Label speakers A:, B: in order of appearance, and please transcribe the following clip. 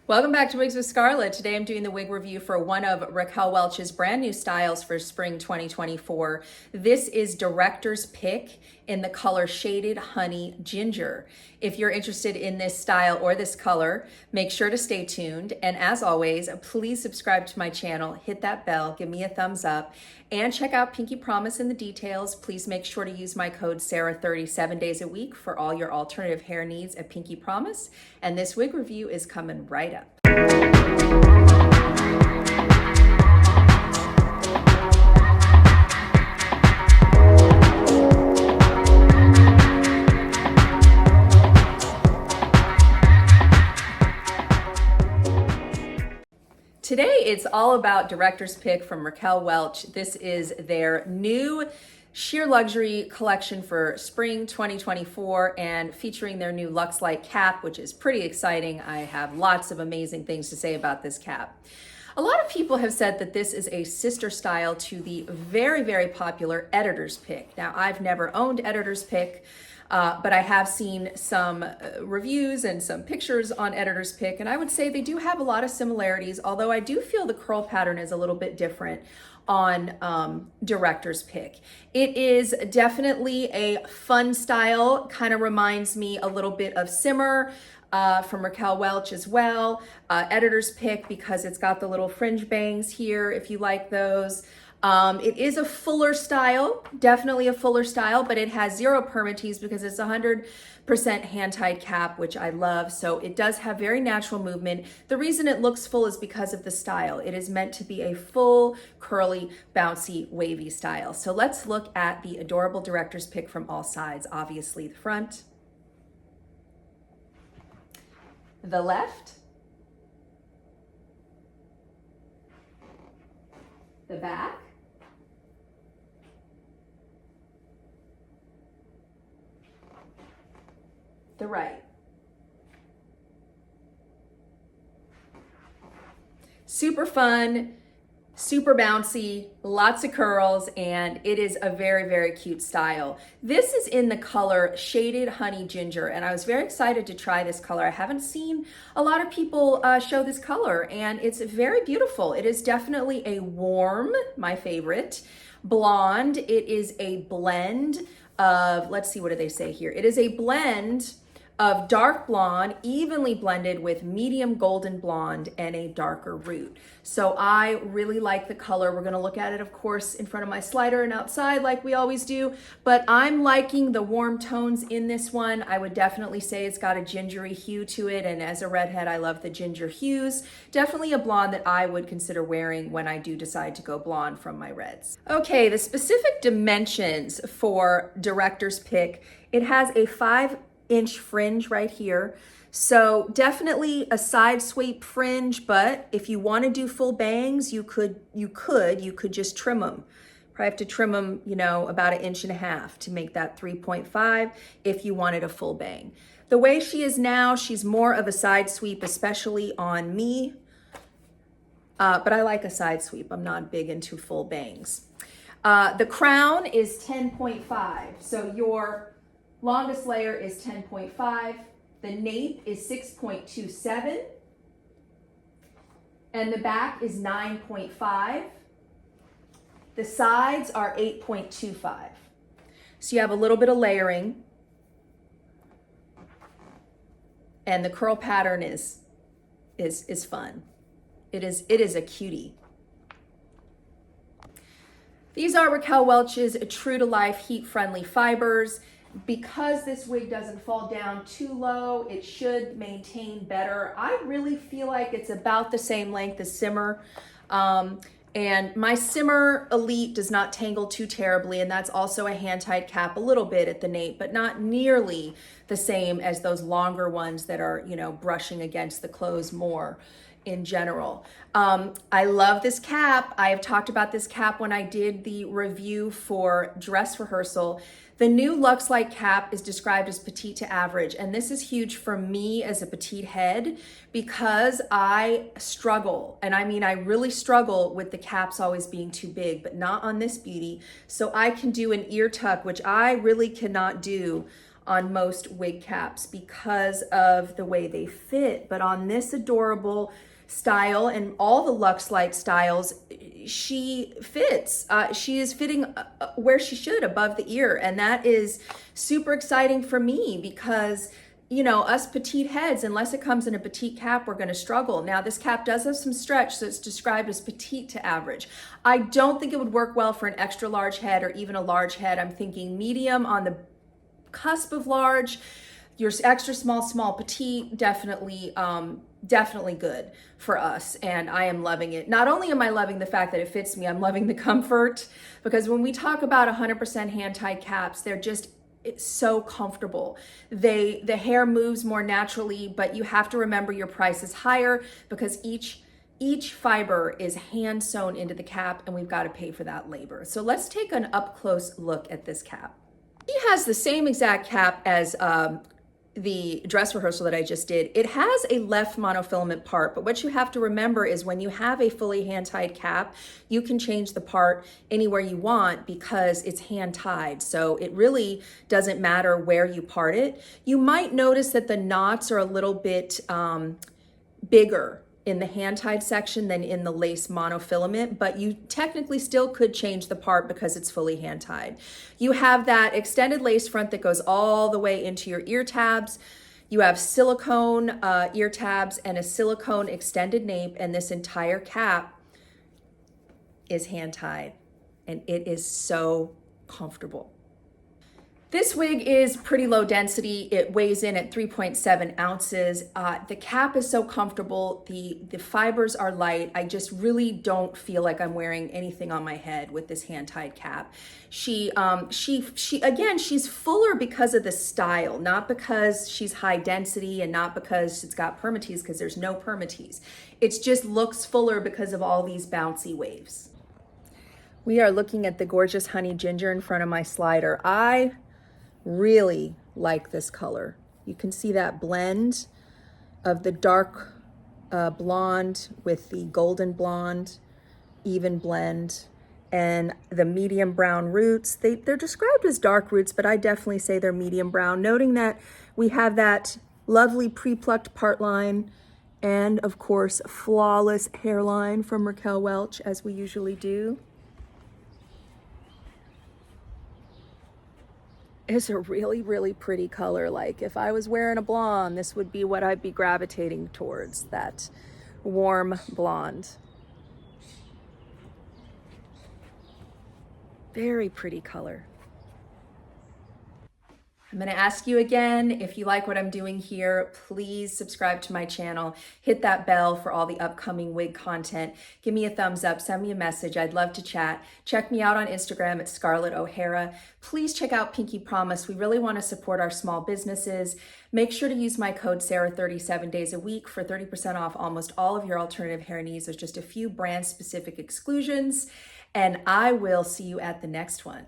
A: Welcome back to Wigs with Scarlett. Today I'm doing the wig review for one of Raquel Welch's brand new styles for spring 2024. This is Director's Pick in the color Shaded Honey Ginger. If you're interested in this style or this color, make sure to stay tuned. And as always, please subscribe to my channel, hit that bell, give me a thumbs up, and check out Pinky Promise in the details. Please make sure to use my code Sarah30 7 days a week for all your alternative hair needs at Pinky Promise. And this wig review is coming right up. Today, it's all about Director's Pick from Raquel Welch. This is their new sheer luxury collection for spring 2024 and featuring their new Luxe Light cap, which is pretty exciting. I have lots of amazing things to say about this cap. A lot of people have said that this is a sister style to the very, very popular Editor's Pick. Now, I've never owned Editor's Pick, but I have seen some reviews and some pictures on Editor's Pick, and I would say they do have a lot of similarities, although I do feel the curl pattern is a little bit different on Director's Pick. It is definitely a fun style, kind of reminds me a little bit of Simmer from Raquel Welch as well. Editor's Pick because it's got the little fringe bangs here, if you like those. It is a fuller style, definitely a fuller style, but it has zero permatease because it's 100% hand-tied cap, which I love. So it does have very natural movement. The reason it looks full is because of the style. It is meant to be a full, curly, bouncy, wavy style. So let's look at the adorable Director's Pick from all sides. Obviously the front, the left, the back, the right. Super fun, super bouncy, lots of curls, and it is a very, very cute style. This is in the color Shaded Honey Ginger, and I was very excited to try this color. I haven't seen a lot of people show this color, and it's very beautiful. It is definitely a warm, my favorite, blonde. It is a blend of, let's see, what do they say here? It is a blend of dark blonde, evenly blended with medium golden blonde and a darker root. So I really like the color. We're gonna look at it, of course, in front of my slider and outside like we always do, but I'm liking the warm tones in this one. I would definitely say it's got a gingery hue to it, and as a redhead, I love the ginger hues. Definitely a blonde that I would consider wearing when I do decide to go blonde from my reds. Okay, the specific dimensions for Director's Pick, it has a 5-inch fringe right here. So definitely a side sweep fringe, but if you want to do full bangs, you could just trim them. Probably have to trim them, about 1.5 inches to make that 3.5 if you wanted a full bang. The way she is now, she's more of a side sweep, especially on me. But I like a side sweep. I'm not big into full bangs. The crown is 10.5. So your longest layer is 10.5. The nape is 6.27. And the back is 9.5. The sides are 8.25. So you have a little bit of layering. And the curl pattern is fun. It is a cutie. These are Raquel Welch's true to life heat-friendly fibers. Because this wig doesn't fall down too low, it should maintain better. I really feel like it's about the same length as Simmer. And my Simmer Elite does not tangle too terribly, and that's also a hand-tied cap a little bit at the nape, but not nearly the same as those longer ones that are, brushing against the clothes more in general. I love this cap. I have talked about this cap when I did the review for Dress Rehearsal. The new Luxe Light cap is described as petite to average, and this is huge for me as a petite head because I struggle, and I mean I really struggle with the caps always being too big, but not on this beauty. So I can do an ear tuck, which I really cannot do on most wig caps because of the way they fit. But on this adorable style and all the Luxe Light styles, she fits. She is fitting where she should, above the ear. And that is super exciting for me because, you know, us petite heads, unless it comes in a petite cap, we're going to struggle. Now, this cap does have some stretch, so it's described as petite to average. I don't think it would work well for an extra large head or even a large head. I'm thinking medium on the cusp of large. Your extra small, petite, definitely good for us. And I am loving it. Not only am I loving the fact that it fits me, I'm loving the comfort, because when we talk about 100% hand-tied caps, they're just, it's so comfortable. The hair moves more naturally, but you have to remember your price is higher because each fiber is hand sewn into the cap, and we've got to pay for that labor. So let's take an up close look at this cap. She has the same exact cap as the dress rehearsal that I just did. It has a left monofilament part, but what you have to remember is when you have a fully hand-tied cap, you can change the part anywhere you want because it's hand-tied. So it really doesn't matter where you part it. You might notice that the knots are a little bit bigger in the hand-tied section than in the lace monofilament, but you technically still could change the part because it's fully hand-tied. You have that extended lace front that goes all the way into your ear tabs. You have silicone ear tabs and a silicone extended nape, and this entire cap is hand-tied, and it is so comfortable. This wig is pretty low density. It weighs in at 3.7 ounces. The cap is so comfortable. The fibers are light. I just really don't feel like I'm wearing anything on my head with this hand-tied cap. She again, she's fuller because of the style, not because she's high density and not because it's got permatease, because there's no permatease. It just looks fuller because of all these bouncy waves. We are looking at the gorgeous honey ginger in front of my slider. I really like this color. You can see that blend of the dark blonde with the golden blonde, even blend, and the medium brown roots. They're described as dark roots, but I definitely say they're medium brown, noting that we have that lovely pre-plucked part line and of course flawless hairline from Raquel Welch, as we usually do. Is a really, really pretty color. Like if I was wearing a blonde, this would be what I'd be gravitating towards, that warm blonde. Very pretty color. I'm going to ask you again, if you like what I'm doing here, please subscribe to my channel, hit that bell for all the upcoming wig content, give me a thumbs up, send me a message. I'd love to chat. Check me out on Instagram at Scarlett O'Hara. Please check out Pinky Promise. We really want to support our small businesses. Make sure to use my code Sarah30 7 days a week for 30% off almost all of your alternative hair needs. There's just a few brand specific exclusions, and I will see you at the next one.